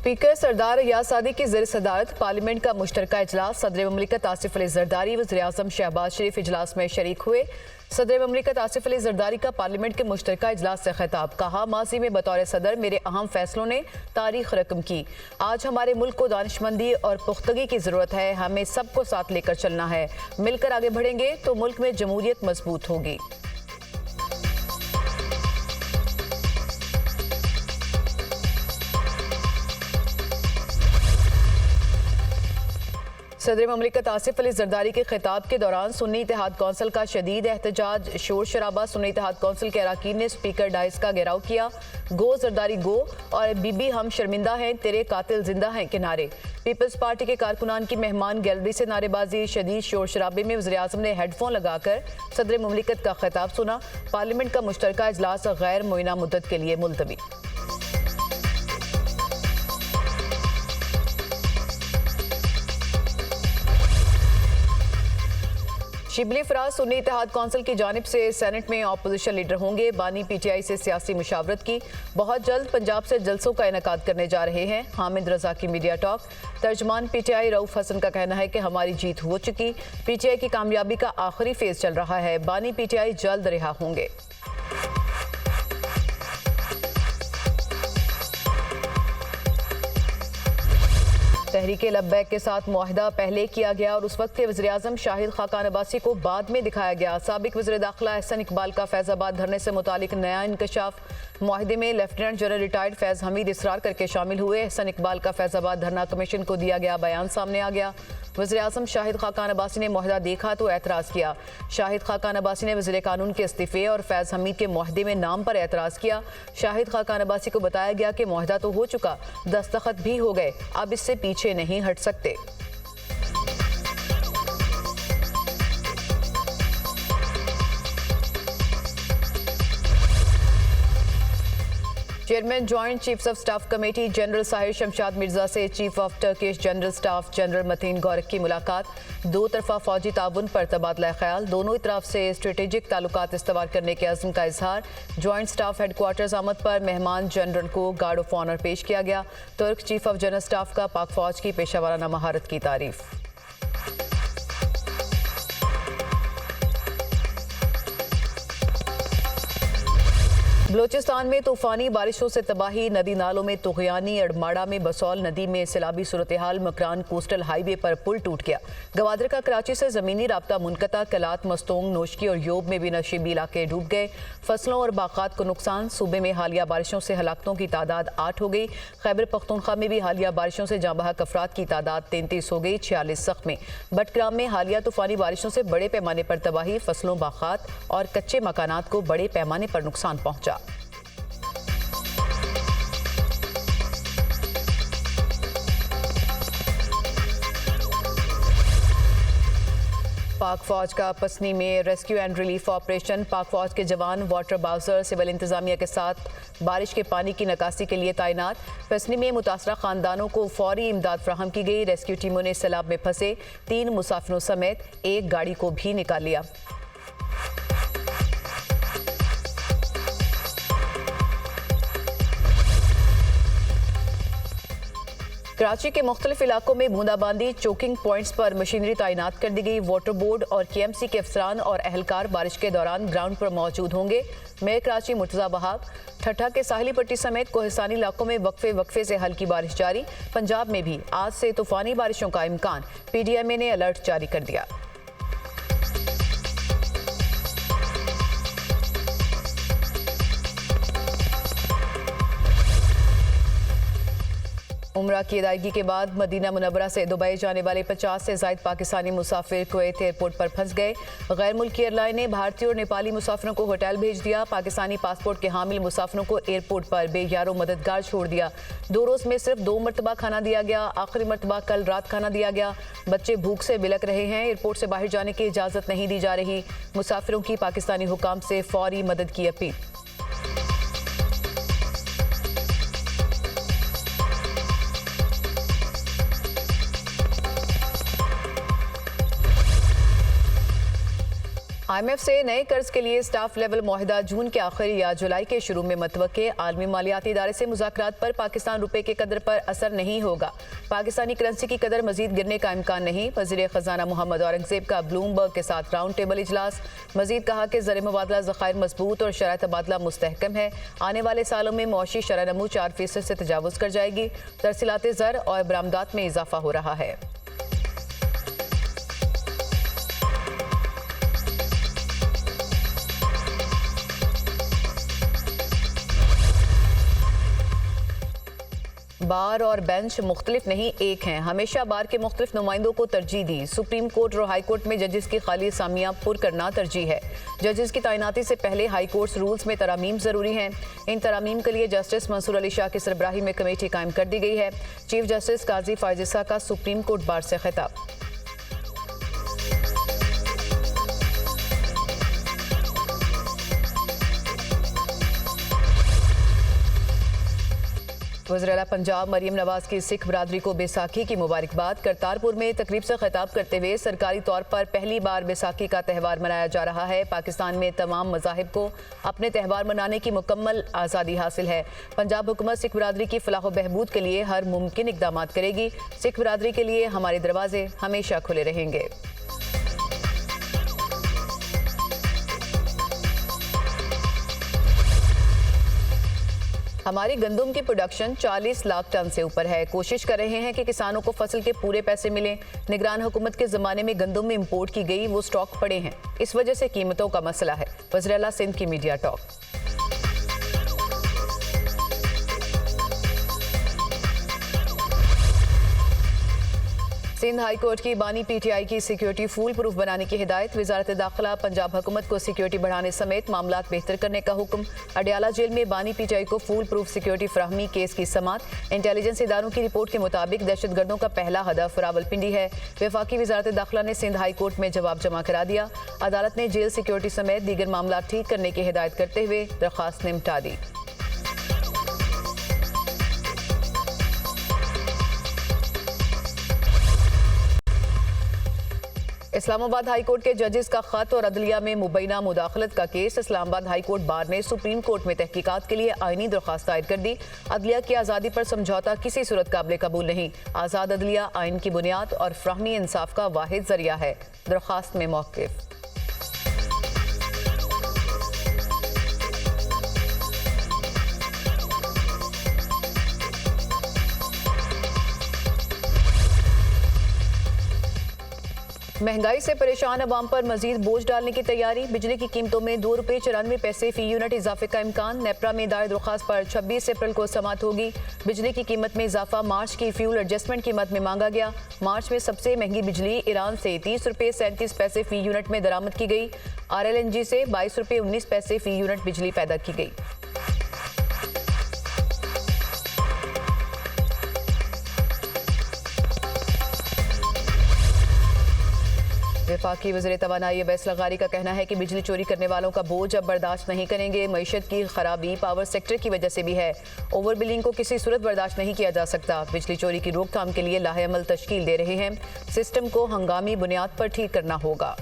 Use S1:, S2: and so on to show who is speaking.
S1: Speaker सरदार रियाज सादी की ज़ेर सदारत पार्लियामेंट का मुश्तरका इजलास। सदर ममलिकत आसिफ अली जरदारी वज़ीर आज़म शहबाज शरीफ इजलास में शरीक हुए। सदर ममलिकत आसिफ अली जरदारी का पार्लियामेंट के मुश्तरका इजलास से खिताब। कहा, माजी में बतौर सदर मेरे अहम फैसलों ने तारीख रकम की। आज हमारे मुल्क को दानिशमंदी और पुख्तगी की ज़रूरत है। हमें सबको साथ लेकर चलना है। मिलकर आगे बढ़ेंगे तो मुल्क में जमहूरियत मजबूत होगी। सदर ममलिकत आसिफ अली जरदारी के खिताब के दौरान सुन्नी इत्तेहाद कौंसिल का शदीद एहतजाज, शोर शराबा। सुन्नी इत्तेहाद कौंसिल के अरकान ने स्पीकर डाइस का घेराव किया। गो जरदारी गो और बीबी हम शर्मिंदा हैं, तेरे कातिल जिंदा हैं के नारे। पीपल्स पार्टी के कारकुनान की मेहमान गैलरी से नारेबाजी। शदीद शोर शराबे में वज़ीर आज़म ने हेडफोन लगाकर सदर ममलिकत का खिताब सुना। पार्लियामेंट का मुश्तरका इजलास गैर मुइना मुद्दत के लिए मुलतवी। शिबली फराज सुन्नी इत्तेहाद कौंसिल की जानिब से सेनेट में अपोजिशन लीडर होंगे। बानी पीटीआई से सियासी मुशावरत की। बहुत जल्द पंजाब से जलसों का इनेकाद करने जा रहे हैं। हामिद रजा की मीडिया टॉक। तर्जमान पीटीआई रऊफ हसन का कहना है कि हमारी जीत हो चुकी। पीटीआई की कामयाबी का आखिरी फेज चल रहा है। बानी पीटीआई जल्द रिहा होंगे। तहरीके लब्बैक के साथ मुआहदा पहले किया गया और उस वक्त के वज़ीर आज़म शाहिद खाकान अब्बासी को बाद में दिखाया गया। साबिक वज़ीर दाखिला एहसन इकबाल का फैज़ाबाद धरने से मुतालिक नया इंकशाफ। मुआहदे में लेफ्टिनेंट जनरल रिटायर्ड फैज़ हमीद इसरार करके शामिल हुए। एहसन इकबाल का फैज़ाबाद धरना कमीशन को दिया गया बयान सामने आ गया। वज़ीर आज़म शाहिद खाकान अब्बासी ने मुआहदा देखा तो एतराज़ किया। शाहिद खाकान अब्बासी ने वज़ीर कानून के इस्तीफ़े और फैज़ हमीद के मुआहदे में नाम पर एतराज़ किया। शाहिद खाकान अब्बासी को बताया गया कि मुआहदा तो हो चुका, दस्तखत भी हो गए, अब इससे पीछे नहीं हट सकते। Chairman joint chiefs of staff committee general Sahir Shamshad Mirza से chief of Turkish general staff general Metin Gurak की मुलाकात। दो तरफा फौजी ताउन पर तबादला ख्याल। दोनों तरफ से स्ट्रेटेजिक ताल्लुकात इस्तेमाल करने के अज़्म का इजहार। जॉइंट स्टाफ हेडक्वार्टर्स आमद पर मेहमान जनरल को गार्ड ऑफ ऑनर पेश किया गया। तुर्क चीफ ऑफ जनरल स्टाफ का पाक फौज की पेशावराना महारत की तारीफ। बलोचिस्तान में तूफानी बारिशों से तबाही। नदी नालों में तुगयानी। अड़माड़ा में बसौल नदी में सैलाबी सूरत हाल। मकरान कोस्टल हाईवे पर पुल टूट गया। गवादर का कराची से ज़मीनी राब्ता मुनक़ता। कलात, मस्तोंग, नोशकी और योब में भी नशीबी इलाके डूब गए। फसलों और बागात को नुकसान। सूबे में हालिया बारिशों से हलाकतों की तादाद 8 हो गई। खैबर पख्तूनख्वा में भी हालिया बारिशों से जाँ बहक अफराद की तादाद 33 हो गई, 46 ज़ख्मी। बटग्राम में हालिया तूफानी बारिशों से बड़े पैमाने पर तबाही। फसलों, बागात और कच्चे मकानात को बड़े पैमाने पर नुकसान पहुँचा। पाक फौज का पसनी में रेस्क्यू एंड रिलीफ ऑपरेशन। पाक फौज के जवान, वाटर बाउजर, सिविल इंतजामिया के साथ बारिश के पानी की निकासी के लिए तैनात। पसनी में मुतासरा खानदानों को फौरी इमदाद फ्राहम की गई। रेस्क्यू टीमों ने सैलाब में फंसे 3 मुसाफिरों समेत एक गाड़ी को भी निकाल लिया। कराची के मुख्तलिफ इलाकों में बूंदाबांदी। चोकिंग पॉइंट्स पर मशीनरी तैनात कर दी गई। वाटर बोर्ड और KMC के अफसरान और अहलकार बारिश के दौरान ग्राउंड पर मौजूद होंगे। मेयर कराची मुर्तज़ा वहाब। ठट्ठा के साहिली पट्टी समेत कोहिस्तानी इलाकों में वक्फे से हल्की बारिश जारी। पंजाब में भी आज से तूफानी बारिशों का इम्कान। PDMA ने अलर्ट जारी कर दिया। उम्रा की अदायगी के बाद मदीना मुनव्वरा से दुबई जाने वाले 50 से ज़ायद पाकिस्तानी मुसाफिर कुवैत एयरपोर्ट पर फंस गए। गैर मुल्की एयरलाइन ने भारतीय और नेपाली मुसाफिरों को होटल भेज दिया। पाकिस्तानी पासपोर्ट के हामिल मुसाफिरों को एयरपोर्ट पर बेयारो मददगार छोड़ दिया। 2 रोज़ में सिर्फ 2 मरतबा खाना दिया गया। आखिरी मरतबा कल रात खाना दिया गया। बच्चे भूख से बिलक रहे हैं। एयरपोर्ट से बाहर जाने की इजाज़त नहीं दी जा रही। मुसाफिरों की पाकिस्तानी हुकाम से फौरी मदद की अपील। IMF से नए कर्ज के लिए स्टाफ लेवल मुआहदा जून के आखिर या जुलाई के शुरू में मतवक्के। आलमी मालियाती इदारे से मुज़ाकरात पर पाकिस्तान रुपए के कदर पर असर नहीं होगा। पाकिस्तानी करेंसी की कदर मजीद गिरने का इम्कान नहीं। वज़ीर ख़जाना मोहम्मद औरंगज़ेब का ब्लूमबर्ग के साथ राउंड टेबल इजलास। मजीद कहा कि ज़र मुबादला ज़खायर मजबूत और शरह तबादला मुस्तहकम है। आने वाले सालों में मुआशी शरह नमू 4% से तजावुज़ कर जाएगी। तरसीलात ज़र और बरामदात में इजाफा हो रहा है। बार और बेंच मुख्तलिफ नहीं, एक हैं। हमेशा बार के मुख्तलिफ नुमाइंदों को तरजीह दी। सुप्रीम कोर्ट और हाई कोर्ट में जजेस की खाली असामियां पुर करना तरजीह है। जजेस की तैनाती से पहले हाई कोर्ट रूल्स में तरामीम जरूरी हैं। इन तरामीम के लिए जस्टिस मंसूर अली शाह की सरबराही में कमेटी कायम कर दी गई है। चीफ जस्टिस काजी फायजिसा का सुप्रीम कोर्ट बार से खिताब। वज़ीर-ए-आला पंजाब मरियम नवाज की सिख बरादरी को बैसाखी की मुबारकबाद। करतारपुर में तकरीब से खिताब करते हुए सरकारी तौर पर पहली बार बैसाखी का त्यौहार मनाया जा रहा है। पाकिस्तान में तमाम मज़ाहिब को अपने त्यौहार मनाने की मुकम्मल आज़ादी हासिल है। पंजाब हुकूमत सिख बरादरी की फलाह व बहबूद के लिए हर मुमकिन इक़दामात करेगी। सिख बरादरी के लिए हमारे दरवाजे हमेशा खुले रहेंगे। हमारी गंदम की प्रोडक्शन 40 लाख टन से ऊपर है। कोशिश कर रहे हैं कि किसानों को फसल के पूरे पैसे मिलें। निगरान हुकूमत के ज़माने में गंदम में इंपोर्ट की गई वो स्टॉक पड़े हैं, इस वजह से कीमतों का मसला है। वज़ीर-ए-आला सिंध की media talk. Sindh high court की बानी PTI की सिक्योरिटी फूल प्रूफ बनाने की हिदायत। वजारत दाखिला पंजाब हुकूमत को सिक्योरिटी बढ़ाने समेत मामलात बेहतर करने का हुक्म। अडयाला जेल में बानी PTI को फूल प्रूफ सिक्योरिटी फ्राहमी केस की समात। इंटेलिजेंस इदारों की रिपोर्ट के मुताबिक दहशतगर्दों का पहला हदफ रावलपिंडी है। वफाकी वजारत दाखिला ने सिंध हाई कोर्ट में जवाब जमा करा दिया। अदालत ने जेल सिक्योरिटी समेत दीगर मामला ठीक करने की हिदायत करते हुए दरख्वास्त निपटा दी। इस्लामाबाद हाई कोर्ट के जजेस का खत और अदलिया में मुबैना मुदाखलत का case. Islamabad high court bar ने सुप्रीम कोर्ट में तहकीकात के लिए आईनी दरख्वास्त दायर कर दी। अदलिया की आज़ादी पर समझौता किसी सूरत काबिल कबूल नहीं। आज़ाद अदलिया आइन की बुनियाद और फ्राहमी इंसाफ का वाहिद जरिया है। दरख्वास्त में मौक़िफ़। महंगाई से परेशान अवाम पर मजीद बोझ डालने की तैयारी। बिजली की कीमतों में ₹2.94 फी यूनिट इजाफे का इम्कान। नेपरा में दायर दरख्वास्त पर 26 अप्रैल को समात होगी। बिजली की कीमत में इजाफा मार्च की फ्यूल एडजस्टमेंट कीमत में मांगा गया। मार्च में सबसे महंगी बिजली ईरान से ₹30.37 फी यूनिट में दरामद की गई। RLNG से ₹22.19 फी यूनिट बिजली पैदा की गई। वफाकी वज़ीर तवानाई अवैस लगारी का कहना है कि बिजली चोरी करने वालों का बोझ अब बर्दाश्त नहीं करेंगे। मईशत की खराबी पावर सेक्टर की वजह से भी है। ओवर बिलिंग को किसी सूरत बर्दाश्त नहीं किया जा सकता। बिजली चोरी की रोकथाम के लिए लाहे अमल तश्कील दे रहे हैं। सिस्टम को हंगामी बुनियाद पर ठीक करना होगा।